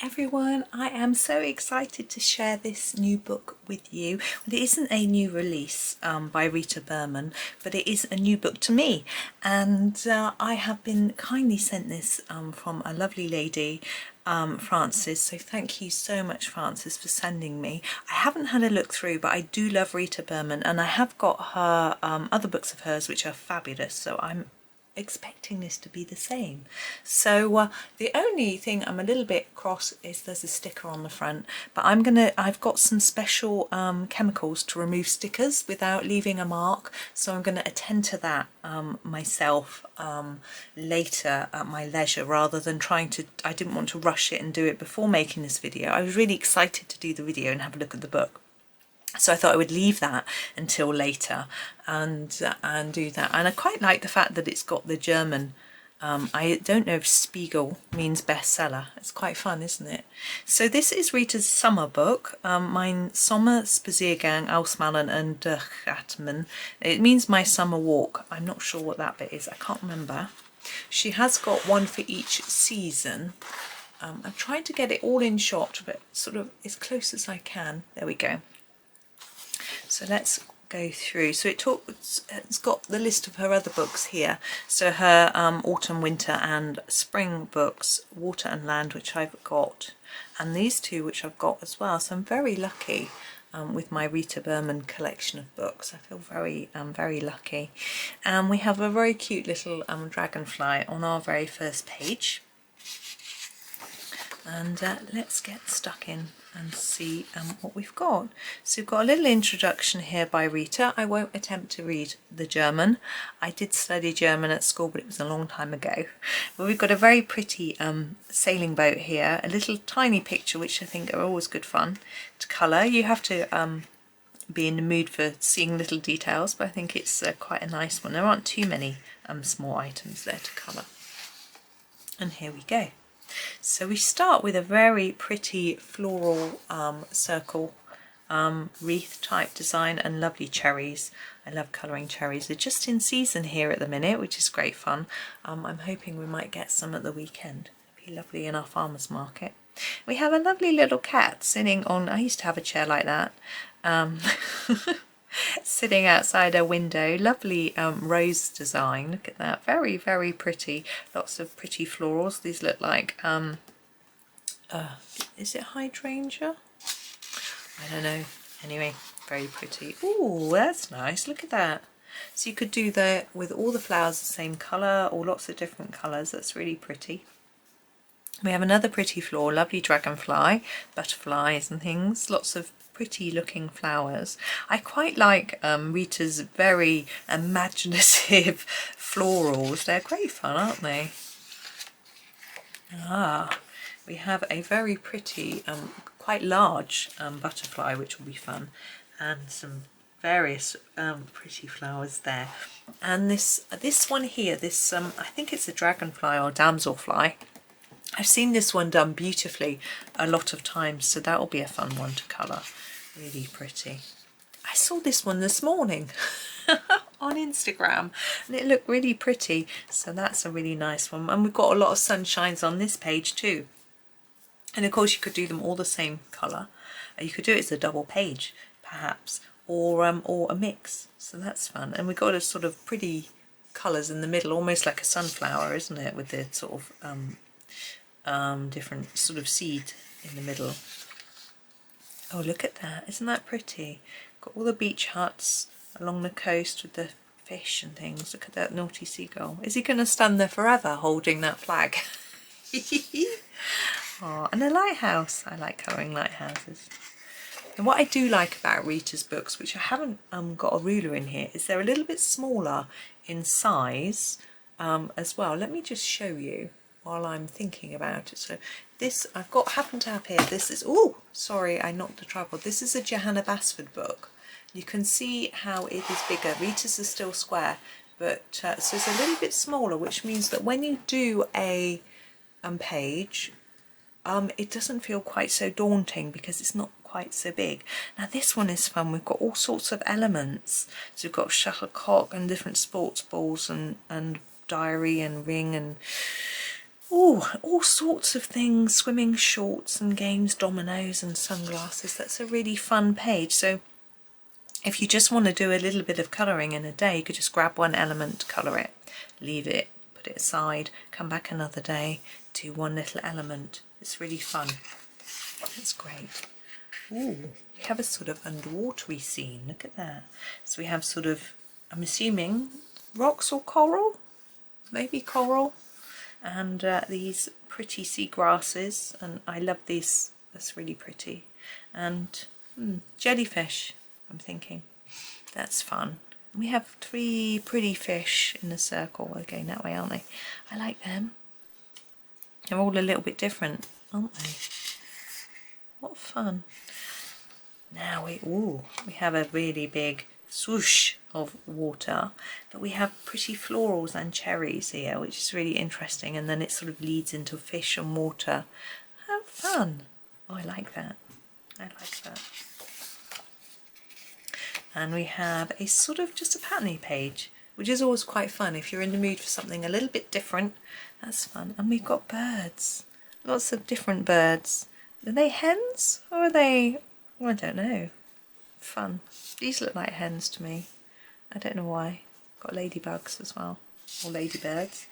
Everyone, I am so excited to share this new book with you. Well, it isn't a new release by Rita Berman, but it is a new book to me, and I have been kindly sent this from a lovely lady, Frances, so thank you so much, Frances, for sending me. I haven't had a look through, but I do love Rita Berman, and I have got her other books of hers which are fabulous, so I'm expecting this to be the same. So the only thing I'm a little bit cross is there's a sticker on the front, but I've got some special chemicals to remove stickers without leaving a mark, so I'm going to attend to that myself later at my leisure, rather than I didn't want to rush it and do it before making this video. I was really excited to do the video and have a look at the book, so I thought I would leave that until later and do that. And I quite like the fact that it's got the German. I don't know if Spiegel means bestseller. It's quite fun, isn't it? So this is Rita's summer book, Mein Sommer Spaziergang, Ausmalen und Durchatmen. It means my summer walk. I'm not sure what that bit is. I can't remember. She has got one for each season. I'm trying to get it all in shot, but sort of as close as I can. There we go. So let's go through. So it's got the list of her other books here. So her autumn, winter and spring books, Water and Land, which I've got, and these two which I've got as well. So I'm very lucky with my Rita Berman collection of books. I feel very lucky. And we have a very cute little dragonfly on our very first page. And let's get stuck in and see what we've got. So we've got a little introduction here by Rita. I won't attempt to read the German. I did study German at school, but it was a long time ago. But we've got a very pretty sailing boat here, a little tiny picture, which I think are always good fun to colour. You have to be in the mood for seeing little details, but I think it's quite a nice one. There aren't too many small items there to colour. And here we go. So we start with a very pretty floral circle wreath type design and lovely cherries. I love colouring cherries. They're just in season here at the minute, which is great fun. I'm hoping we might get some at the weekend. It'd be lovely in our farmers market. We have a lovely little cat sitting on, I used to have a chair like that, sitting outside a window. Lovely rose design. Look at that, very pretty. Lots of pretty florals. These look like is it hydrangea? I don't know. Anyway, very pretty. Oh, that's nice. Look at that. So you could do that with all the flowers the same colour or lots of different colours. That's really pretty. We have another pretty floor, lovely dragonfly, butterflies and things. Lots of pretty looking flowers. I quite like Rita's very imaginative florals. They're great fun, aren't they? We have a very pretty, quite large butterfly, which will be fun, and some various pretty flowers there. And this one here, this I think it's a dragonfly or damselfly. I've seen this one done beautifully a lot of times, so that will be a fun one to colour. Really pretty. I saw this one this morning on Instagram and it looked really pretty, so that's a really nice one. And we've got a lot of sunshines on this page too. And of course you could do them all the same colour. You could do it as a double page perhaps, or a mix, so that's fun. And we've got a sort of pretty colours in the middle, almost like a sunflower, isn't it, with the sort of different sort of seed in the middle. Oh, look at that, isn't that pretty? Got all the beach huts along the coast with the fish and things. Look at that naughty seagull. Is he going to stand there forever holding that flag? Oh, and a lighthouse. I like colouring lighthouses. And what I do like about Rita's books, which I haven't got a ruler in here, is they're a little bit smaller in size as well. Let me just show you while I'm thinking about it. So this I've got, happen to have here, this is, oh sorry, I knocked the tripod. This is a Johanna Basford book. You can see how it is bigger. Rita's is still square, but so it's a little bit smaller, which means that when you do a page, it doesn't feel quite so daunting because it's not quite so big. Now this one is fun. We've got all sorts of elements. So we've got shuttlecock and different sports balls and diary and ring and Oh, all sorts of things, swimming shorts and games, dominoes and sunglasses. That's a really fun page. So if you just want to do a little bit of colouring in a day, you could just grab one element, colour it, leave it, put it aside, come back another day, do one little element. It's really fun. That's great. Ooh, we have a sort of underwatery scene. Look at that. So we have sort of, I'm assuming, rocks or coral? Maybe coral. And these pretty sea grasses, and I love these, that's really pretty. And jellyfish, I'm thinking, that's fun. And we have 3 pretty fish in a circle, going that way, aren't they? I like them. They're all a little bit different, aren't they? What fun. Now we have a really big swoosh of water, but we have pretty florals and cherries here, which is really interesting, and then it sort of leads into fish and water. How fun. Oh, I like that. I like that. And we have a sort of just a patterny page, which is always quite fun if you're in the mood for something a little bit different. That's fun. And we've got birds, lots of different birds. Are they hens or are they, well, I don't know. Fun. These look like hens to me. I don't know why. Got ladybugs as well, or ladybirds.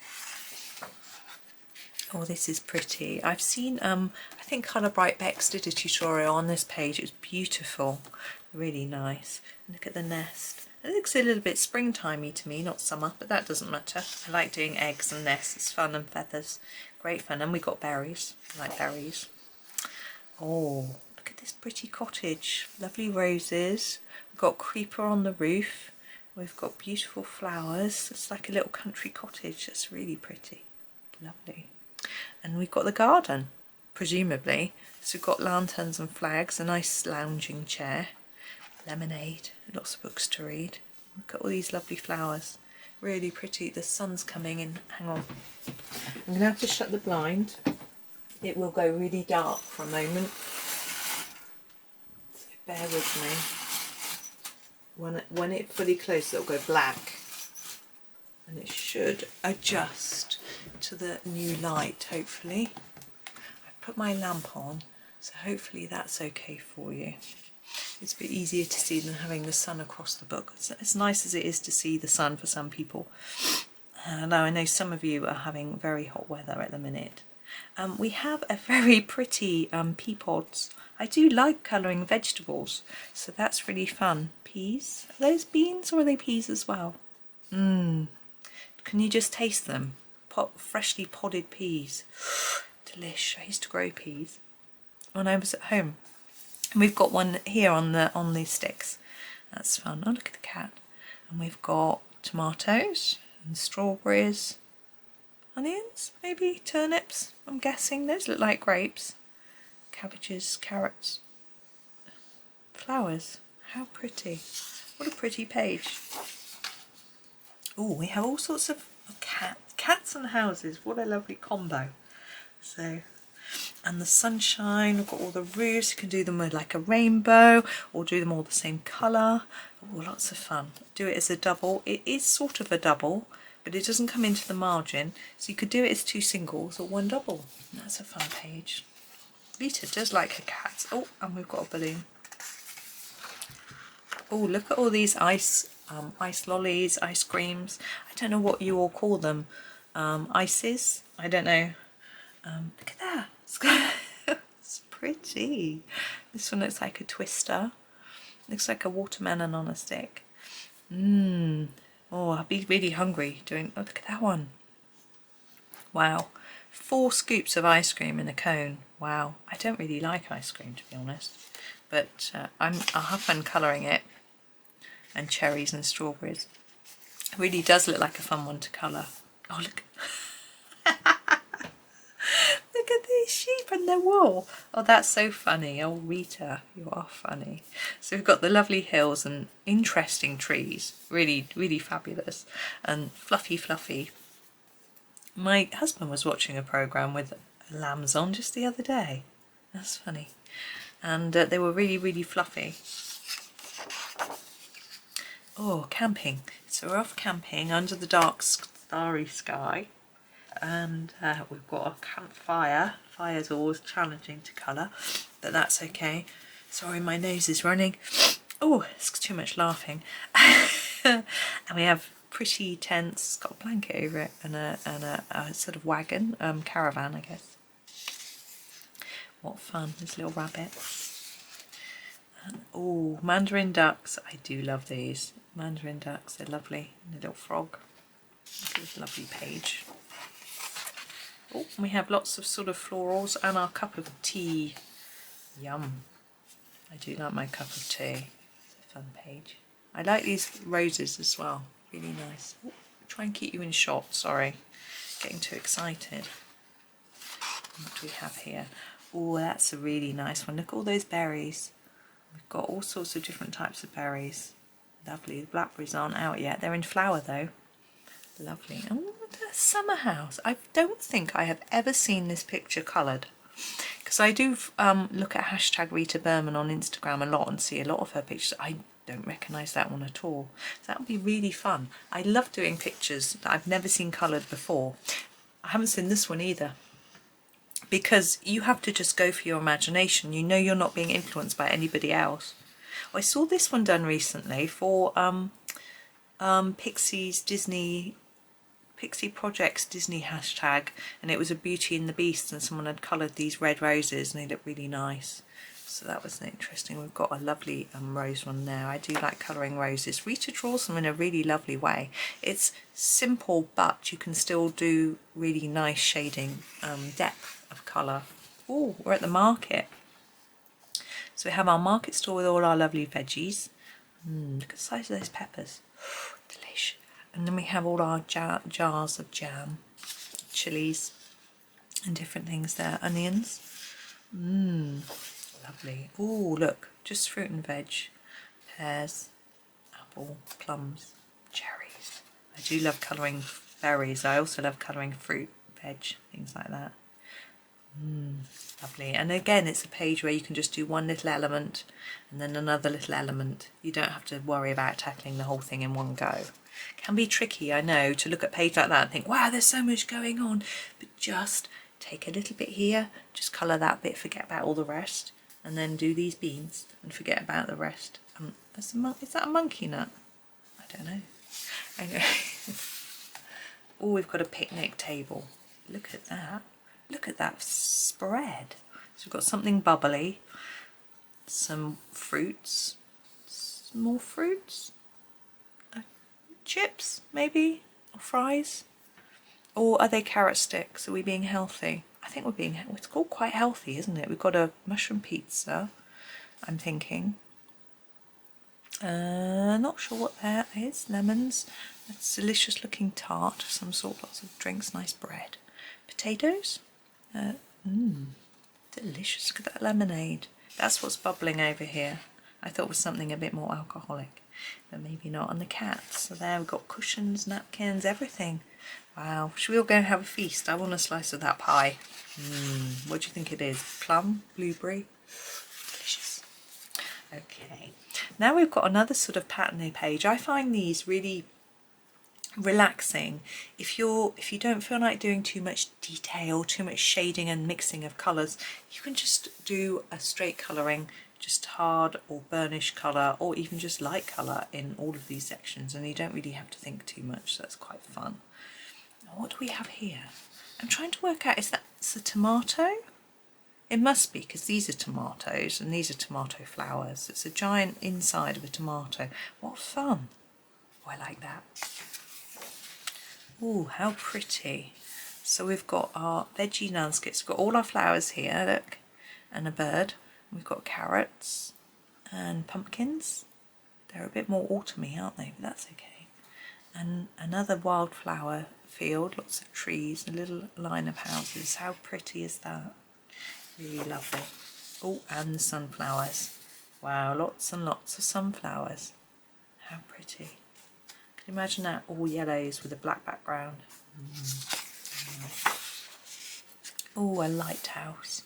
Oh, this is pretty. I've seen, I think Colour Bright Bex did a tutorial on this page. It was beautiful, really nice. Look at the nest. It looks a little bit springtimey to me, not summer, but that doesn't matter. I like doing eggs and nests. It's fun, and feathers. Great fun. And we got berries. I like berries. Oh, look at this pretty cottage. Lovely roses. We've got creeper on the roof. We've got beautiful flowers. It's like a little country cottage. That's really pretty. Lovely. And we've got the garden, presumably. So we've got lanterns and flags, a nice lounging chair, lemonade, lots of books to read. Look at all these lovely flowers. Really pretty. The sun's coming in. Hang on. I'm going to have to shut the blind. It will go really dark for a moment. So bear with me. When it fully closes, it'll go black. And it should adjust to the new light, hopefully. I've put my lamp on, so hopefully that's okay for you. It's a bit easier to see than having the sun across the book. It's as nice as it is to see the sun for some people. Now I know some of you are having very hot weather at the minute. We have a very pretty pea pods. I do like colouring vegetables, so that's really fun. Peas? Are those beans or are they peas as well? Can you just taste them? Freshly podded peas. Delish. I used to grow peas when I was at home. And we've got one here on the sticks. That's fun. Oh, look at the cat. And we've got tomatoes and strawberries, onions, maybe turnips, I'm guessing. Those look like grapes. Cabbages, carrots, flowers. How pretty. What a pretty page. Oh, we have all sorts of cats and houses. What a lovely combo. So, and the sunshine, we've got all the roofs. You can do them with like a rainbow or do them all the same colour. Oh, lots of fun. Do it as a double. It is sort of a double, but it doesn't come into the margin. So you could do it as 2 singles or 1 double. And that's a fun page. Rita does like her cats. Oh, and we've got a balloon. Oh, look at all these ice lollies, ice creams. I don't know what you all call them. Ices? I don't know. Look at that. It's pretty. This one looks like a twister. Looks like a watermelon on a stick. Oh, I'll be really hungry doing... Oh, look at that one. Wow. 4 scoops of ice cream in a cone. Wow. I don't really like ice cream, to be honest. But I'll have fun colouring it. And cherries and strawberries. It really does look like a fun one to colour. Oh, look. Look at these sheep and their wool. Oh, that's so funny. Oh, Rita, you are funny. So we've got the lovely hills and interesting trees. Really, really fabulous. And fluffy. My husband was watching a programme with lambs on just the other day. That's funny. And they were really, really fluffy. Oh, camping. So we're off camping under the dark starry sky. and we've got a campfire. Fire's always challenging to colour, but that's okay. Sorry, my nose is running. Oh, it's too much laughing. And we have pretty tents, got a blanket over it, and a sort of wagon, caravan, I guess. What fun, this little rabbit. Oh, mandarin ducks. I do love these. Mandarin ducks, they're lovely. And a little frog. This is a lovely page. Oh, we have lots of sort of florals and our cup of tea. Yum. I do like my cup of tea. It's a fun page. I like these roses as well. Really nice. Oh, try and keep you in shot, sorry. Getting too excited. What do we have here? Oh, that's a really nice one. Look at all those berries. We've got all sorts of different types of berries. Lovely. The blackberries aren't out yet. They're in flower though. Lovely. Oh, the summer house. I don't think I have ever seen this picture coloured. Because I do look at hashtag Rita Berman on Instagram a lot and see a lot of her pictures. I don't recognise that one at all. So that would be really fun. I love doing pictures that I've never seen coloured before. I haven't seen this one either. Because you have to just go for your imagination. You know you're not being influenced by anybody else. I saw this one done recently for Pixie Projects Disney hashtag, and it was a Beauty and the Beast, and someone had coloured these red roses and they look really nice. So that was interesting. We've got a lovely rose one there. I do like colouring roses. Rita draws them in a really lovely way. It's simple, but you can still do really nice shading, depth of colour. Oh, we're at the market. So we have our market store with all our lovely veggies. Look at the size of those peppers. Delicious. And then we have all our jars of jam, chilies and different things there. Onions. Lovely. Oh, look, just fruit and veg. Pears, apple, plums, cherries. I do love colouring berries. I also love colouring fruit, veg, things like that. Lovely. And again, it's a page where you can just do one little element and then another little element. You don't have to worry about tackling the whole thing in one go. It can be tricky, I know, to look at a page like that and think, wow, there's so much going on. But just take a little bit here, just colour that bit, forget about all the rest, and then do these beans and forget about the rest. Is that a monkey nut? I don't know. Anyway. Oh, we've got a picnic table. Look at that. Look at that spread. So we've got something bubbly, some fruits, some more fruits, chips maybe, or fries. Or are they carrot sticks? Are we being healthy? I think we're being, it's all quite healthy, isn't it? We've got a mushroom pizza, I'm thinking. Not sure what that is. Lemons. That's delicious looking tart of some sort. Lots of drinks, nice bread. Potatoes. Delicious. Look at that lemonade. That's what's bubbling over here. I thought it was something a bit more alcoholic, but maybe not. And the cats. So there we've got cushions, napkins, everything. Wow. Should we all go and have a feast? I want a slice of that pie. What do you think it is? Plum? Blueberry? Delicious. Okay. Now we've got another sort of patterny page. I find these really relaxing if you don't feel like doing too much detail, too much shading and mixing of colours. You can just do a straight colouring, just hard or burnish colour, or even just light colour in all of these sections, and you don't really have to think too much, so that's quite fun. Now, what do we have here? I'm trying to work out, is that a tomato? It must be, because these are tomatoes and these are tomato flowers. It's a giant inside of a tomato. What fun. Oh, I like that. Oh, how pretty. So we've got our veggie landscapes. We've got all our flowers here, look, and a bird. We've got carrots and pumpkins. They're a bit more autumny, aren't they? But that's okay. And another wildflower field, lots of trees, a little line of houses. How pretty is that? Really lovely. Oh, and the sunflowers. Wow, lots and lots of sunflowers. How pretty. Can you imagine that? All yellows with a black background. Oh, a lighthouse.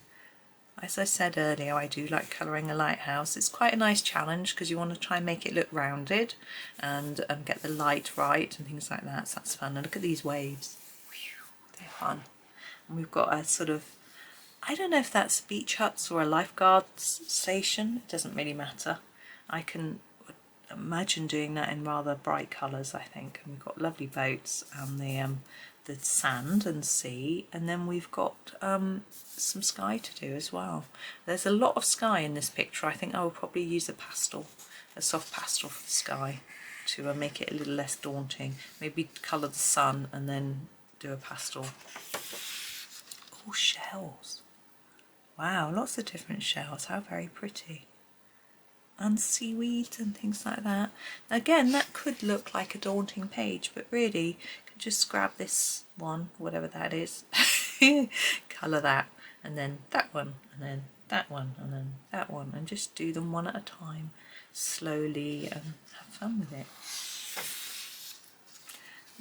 As I said earlier, I do like colouring a lighthouse. It's quite a nice challenge because you want to try and make it look rounded and get the light right and things like that. So that's fun. And look at these waves. Whew, They're fun. And we've got a sort of, I don't know if that's beach huts or a lifeguards station. It doesn't really matter. I can imagine doing that in rather bright colours, I think. And we've got lovely boats and the sand and sea, and then we've got some sky to do as well. There's a lot of sky in this picture. I think I will probably use a soft pastel for the sky to make it a little less daunting. Maybe colour the sun and then do a pastel. Oh, shells. Wow, lots of different shells. How very pretty. And seaweed and things like that. Again, that could look like a daunting page, but really you can just grab this one, whatever that is, colour that, and then that one, and then that one, and then that one, and just do them one at a time, slowly, and have fun with it.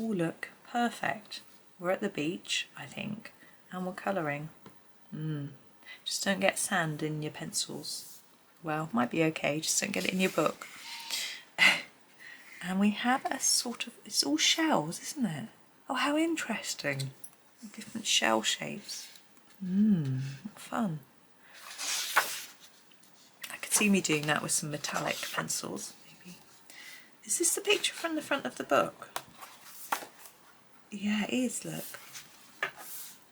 Oh, look, perfect. We're at the beach, I think, and we're colouring. Just don't get sand in your pencils. Well, might be okay, just don't get it in your book. And we have a sort of, it's all shells, isn't it? Oh, how interesting. Different shell shapes. Fun. I could see me doing that with some metallic pencils, maybe. Is this the picture from the front of the book? Yeah, it is, look.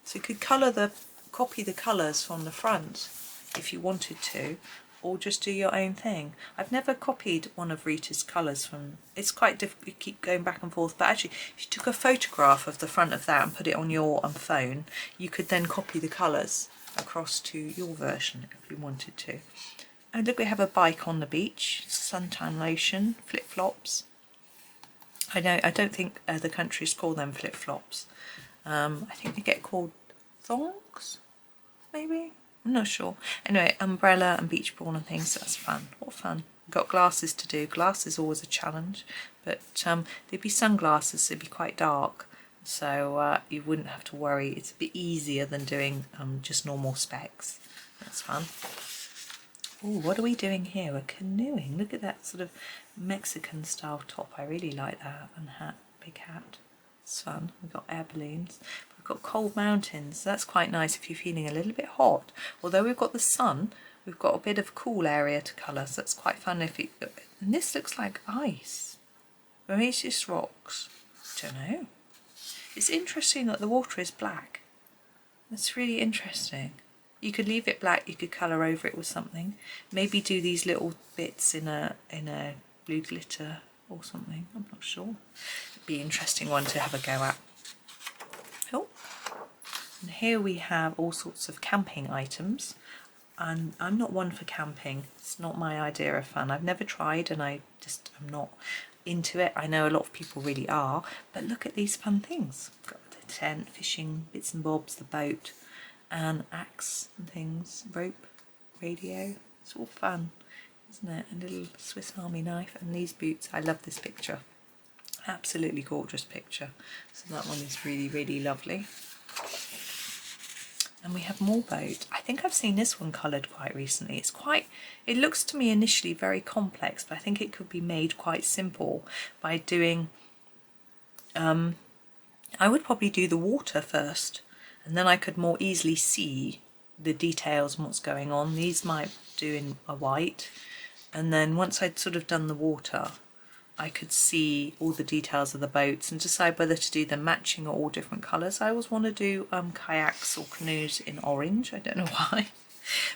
So you could copy the colours from the front if you wanted to, or just do your own thing. I've never copied one of Rita's colours from, it's quite difficult, you keep going back and forth, but actually if you took a photograph of the front of that and put it on your phone, you could then copy the colours across to your version if you wanted to. And look, we have a bike on the beach, suntan lotion, flip-flops. I don't think the countries call them flip-flops. I think they get called thongs, maybe? I'm not sure. Anyway, umbrella and beach ball and things, so that's fun. What fun. Got glasses to do. Glass is always a challenge, but they'd be sunglasses, they'd be quite dark, so you wouldn't have to worry. It's a bit easier than doing just normal specs. That's fun. Oh, what are we doing here? We're canoeing. Look at that sort of Mexican style top. I really like that. And hat, big hat. It's fun. We've got air balloons. We've got cold mountains. That's quite nice if you're feeling a little bit hot. Although we've got the sun, we've got a bit of cool area to colour, so that's quite fun. And this looks like ice. Maybe it's just rocks. I don't know. It's interesting that the water is black. That's really interesting. You could leave it black, you could colour over it with something. Maybe do these little bits in a blue glitter or something. I'm not sure. It'd be an interesting one to have a go at. Oh. And here we have all sorts of camping items. And I'm not one for camping. It's not my idea of fun. I've never tried and I'm not into it. I know a lot of people really are. But look at these fun things. Got the tent, fishing, bits and bobs, the boat, and axe and things, rope, radio. It's all fun, isn't it? A little Swiss Army knife and these boots. I love this picture. Absolutely gorgeous picture. So that one is really, really lovely. And we have more boat. I think I've seen this one coloured quite recently. It looks to me initially very complex, but I think it could be made quite simple by doing, I would probably do the water first, and then I could more easily see the details and what's going on. These might do in a white, and then once I'd sort of done the water, I could see all the details of the boats and decide whether to do them matching or all different colours. I always want to do kayaks or canoes in orange. I don't know why,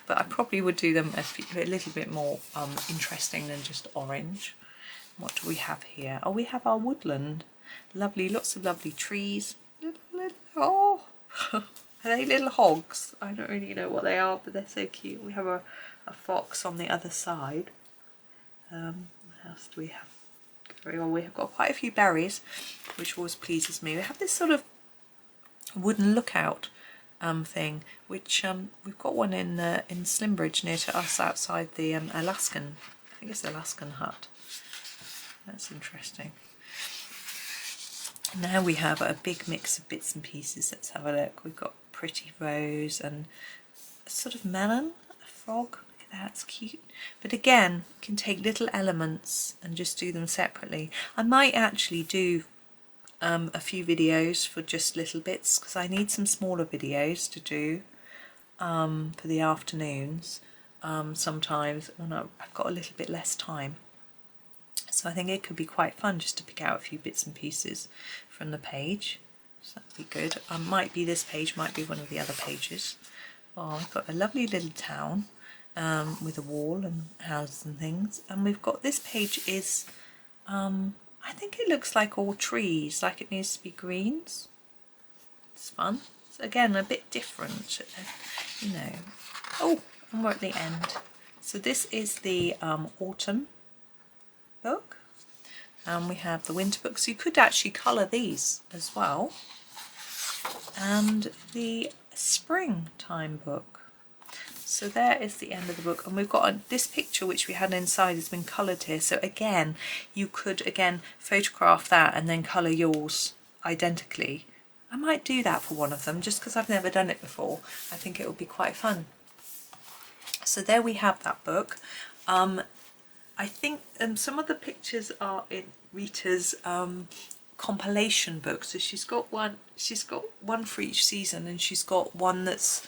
but I probably would do them a little bit more interesting than just orange. What do we have here? Oh, we have our woodland. Lovely, lots of lovely trees. Oh, are they little hogs? I don't really know what they are, but they're so cute. We have a fox on the other side. What else do we have? Very well, we have got quite a few berries, which always pleases me. We have this sort of wooden lookout thing, which we've got one in Slimbridge near to us outside the Alaskan, I think it's the Alaskan hut. That's interesting. Now we have a big mix of bits and pieces. Let's have a look. We've got pretty rose and a sort of melon, a frog. Look at that, it's cute. But again, you can take little elements and just do them separately. I might actually do a few videos for just little bits, because I need some smaller videos to do for the afternoons sometimes when I've got a little bit less time. So I think it could be quite fun just to pick out a few bits and pieces from the page. So that'd be good. Might be this page, might be one of the other pages. Oh, we've got a lovely little town with a wall and houses and things. And we've got, this page is, I think it looks like all trees, like it needs to be greens. It's fun. So again, a bit different, you know. Oh, and we're at the end. So this is the autumn book. And we have the winter book. So you could actually colour these as well. And the springtime book. So there is the end of the book, and we've got this picture which we had inside has been coloured here. So again, you could again photograph that and then colour yours identically. I might do that for one of them just because I've never done it before. I think it would be quite fun. So there we have that book. I think some of the pictures are in Rita's compilation book. So she's got one for each season, and she's got one that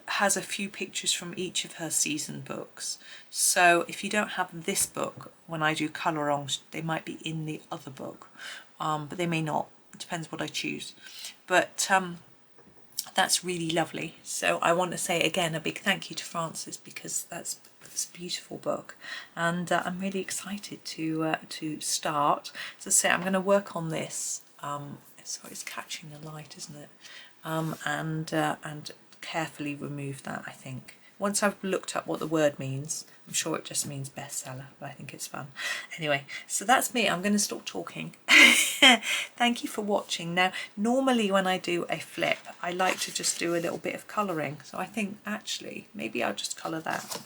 has a few pictures from each of her season books. So if you don't have this book, when I do colour-alongs, they might be in the other book, but they may not. It depends what I choose. But that's really lovely. So I want to say again a big thank you to Frances, because that's a beautiful book, and I'm really excited to start. So say I'm going to work on this. Sorry, it's catching the light, isn't it? And carefully remove that. I think once I've looked up what the word means, I'm sure it just means bestseller, but I think it's fun. Anyway, so that's me. I'm going to stop talking. Thank you for watching. Now, normally when I do a flip, I like to just do a little bit of colouring. So I think actually maybe I'll just colour that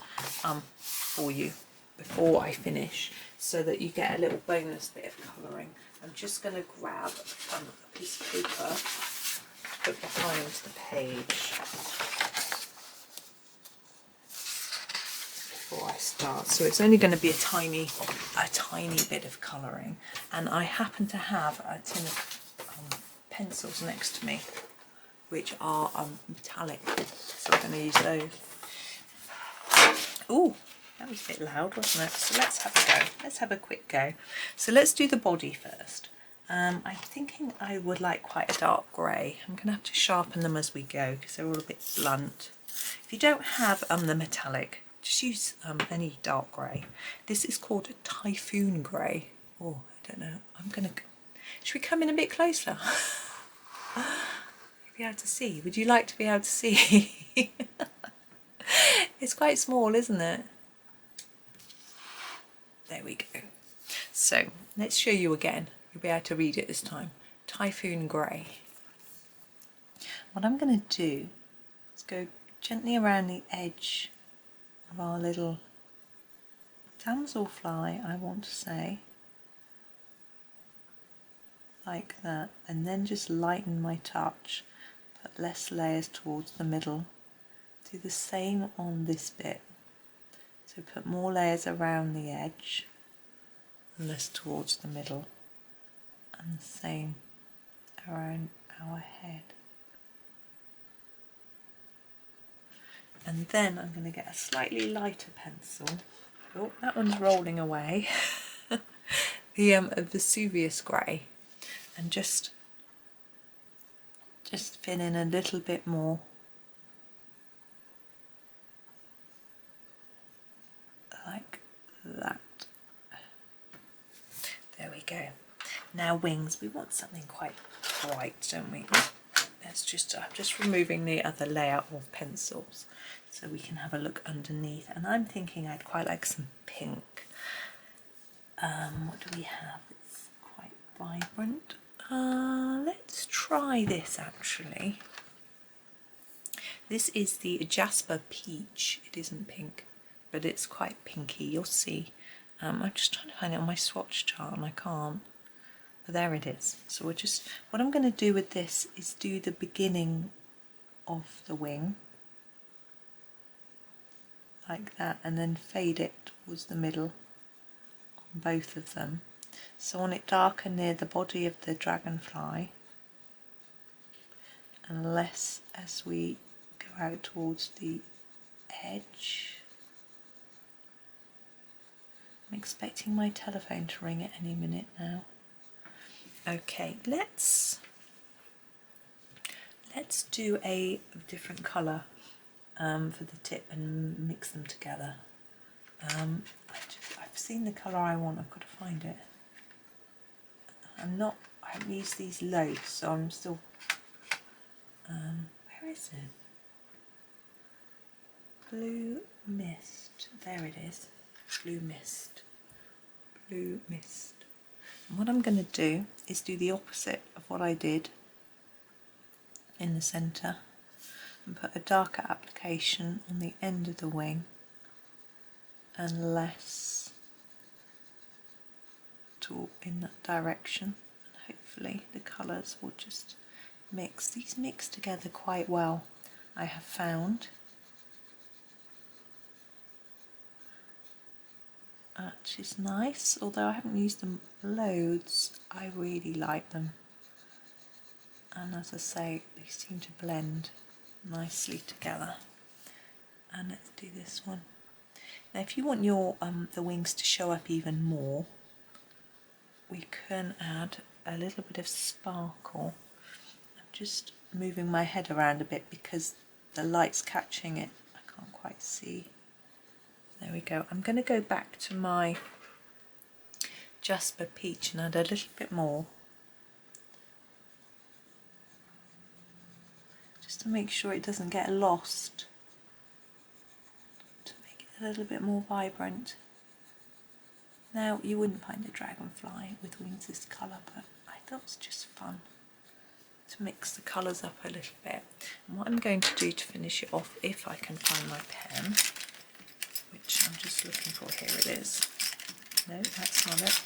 for you before I finish, so that you get a little bonus bit of colouring. I'm just going to grab a piece of paper to put behind the page before I start. So it's only going to be a tiny bit of colouring, and I happen to have a tin of pencils next to me which are metallic, so I'm going to use those. Ooh, that was a bit loud, wasn't it? So let's have a go. Let's have a quick go. So let's do the body first. I'm thinking I would like quite a dark grey. I'm going to have to sharpen them as we go because they're all a bit blunt. If you don't have the metallic, just use any dark grey. This is called a Typhoon grey. Oh, I don't know. I'm going to... Should we come in a bit closer? Be able to see. Would you like to be able to see? It's quite small, isn't it? There we go. So let's show you again. You'll be able to read it this time. Typhoon grey. What I'm going to do is go gently around the edge of our little damselfly, I want to say, like that, and then just lighten my touch, put less layers towards the middle. Do the same on this bit, so put more layers around the edge and less towards the middle, and the same around our head. And then I'm going to get a slightly lighter pencil. Oh, that one's rolling away. The Vesuvius grey, and just fill in a little bit more, like that. There we go. Now wings. We want something quite bright, don't we? Let's just I'm just removing the other layer of pencils so we can have a look underneath. And I'm thinking I'd quite like some pink. What do we have? It's quite vibrant. Let's try this actually. This is the Jasper Peach. It isn't pink, but it's quite pinky. You'll see. I'm just trying to find it on my swatch chart and I can't. But there it is. So we're just, what I'm going to do with this is do the beginning of the wing like that, and then fade it towards the middle on both of them. So I want it darker near the body of the dragonfly and less as we go out towards the edge. I'm expecting my telephone to ring at any minute now. Okay, let's do a different colour for the tip and mix them together. I've seen the colour I want, I've got to find it. I haven't used these loads, so I'm still, where is it? Blue mist, there it is, blue mist, blue mist. And what I'm going to do is do the opposite of what I did in the centre and put a darker application on the end of the wing and less in that direction, and hopefully the colours will just mix. These mix together quite well, I have found, which is nice. Although I haven't used them loads, I really like them, and as I say, they seem to blend nicely together. And let's do this one. Now if you want your the wings to show up even more, we can add a little bit of sparkle. I'm just moving my head around a bit because the light's catching it. I can't quite see. There we go. I'm going to go back to my Jasper Peach and add a little bit more, just to make sure it doesn't get lost, to make it a little bit more vibrant. Now, you wouldn't find a dragonfly with wings this colour, but I thought it was just fun to mix the colours up a little bit. And what I'm going to do to finish it off, if I can find my pen, which I'm just looking for, here it is. No, that's not it.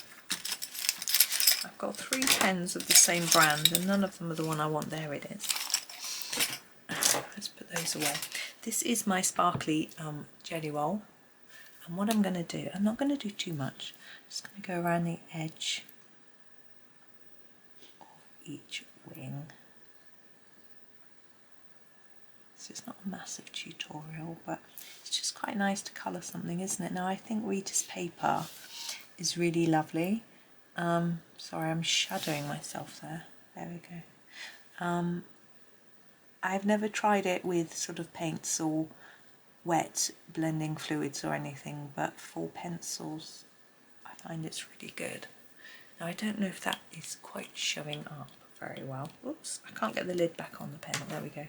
I've got 3 pens of the same brand and none of them are the one I want. There it is. Let's put those away. This is my sparkly Gellyroll. And what I'm going to do, I'm not going to do too much, I'm just going to go around the edge of each wing. So it's not a massive tutorial, but it's just quite nice to colour something, isn't it? Now I think Rita's paper is really lovely. Sorry, I'm shadowing myself there. There we go. I've never tried it with sort of paints or wet blending fluids or anything, but for pencils I find it's really good. Now I don't know if that is quite showing up very well. Oops, I can't get the lid back on the pen. There we go.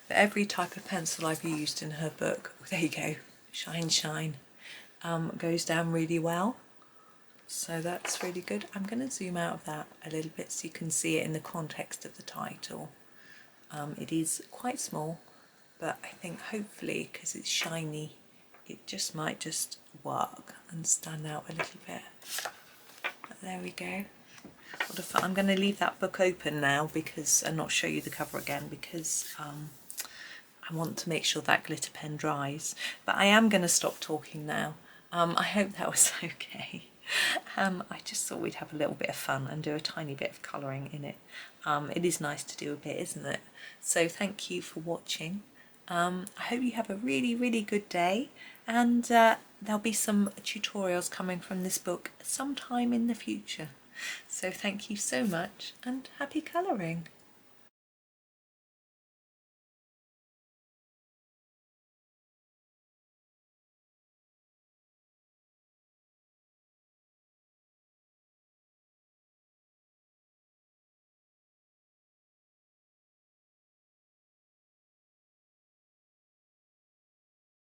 For every type of pencil I've used in her book, there you go, shine shine, goes down really well. So that's really good. I'm going to zoom out of that a little bit so you can see it in the context of the title. It is quite small, but I think hopefully because it's shiny, it just might just work and stand out a little bit. But there we go. What a fun. I'm going to leave that book open now because and not show you the cover again because I want to make sure that glitter pen dries. But I am going to stop talking now. I hope that was okay. I just thought we'd have a little bit of fun and do a tiny bit of colouring in it. It is nice to do a bit, isn't it? So thank you for watching. I hope you have a really good day, and there'll be some tutorials coming from this book sometime in the future. So thank you so much and happy colouring.